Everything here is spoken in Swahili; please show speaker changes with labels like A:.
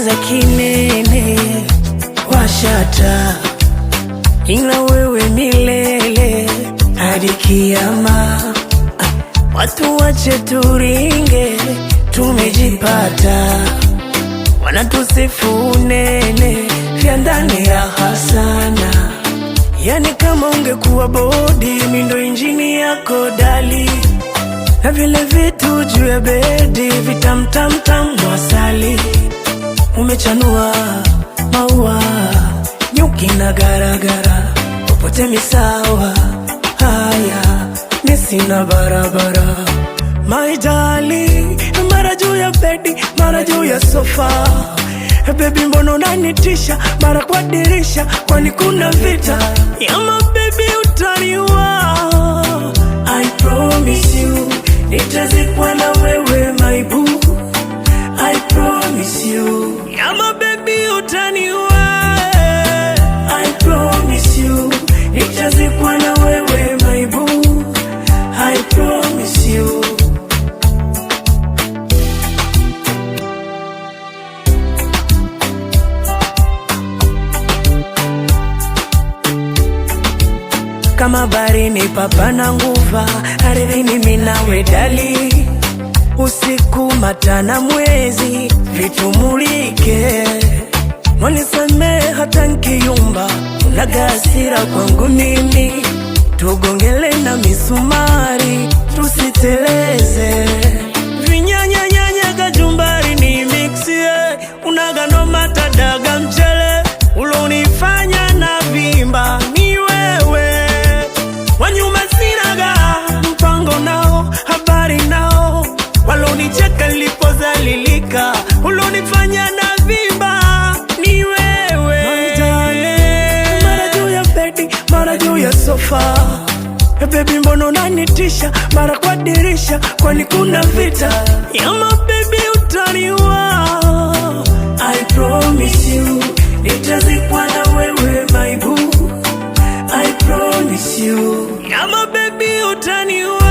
A: giza kinene washata, ila wewe milele hadi kiyama. Watu wache turinge, tumejipata, wanatusifu unene vya ndani raha sana. Yani kama ungekuwa bodi, mimi ndo injini yako dali, na vile vitu juu ya bedi vitamtamtam wasali. Umechanua maua, nyuki na garagara, popote misawa. Haya nisina barabara, my darling, mara juu ya bedi, mara juu ya sofa. Baby mbona unanitisha, mara kwa dirisha, kwani kuna vita? Yama baby utaniua, I promise you, nitazikwa na wewe my boo, I promise you. Yama baby utaniua, I promise you, nitazikwa na wewe my boo, I promise you. Kama barini papa na nguva, ardhini mimi nawe dali. Usiku matana mwezi vitumulike, wanisamee hata nkiyumba, unaga hasira kwangu mimi. Tugongele na misumari, tusiteleze. Vinyanya nyanya kachumbari ni mixie, unaga no matadaga mchele. Ulonifanya na vimba ni wewe, wanyuma sinaga mpango nao, habari nao. Walonicheka nilipozalilika, ulonifanya na vimba ni wewe. Mara juu ya bedi, mara juu ya sofa. Baby mbona unanitisha, mara kwa dirisha, kwani kuna vita? Yama baby utaniua, I promise you, nitazikwa na wewe my boo, I promise you. Yama baby utaniua.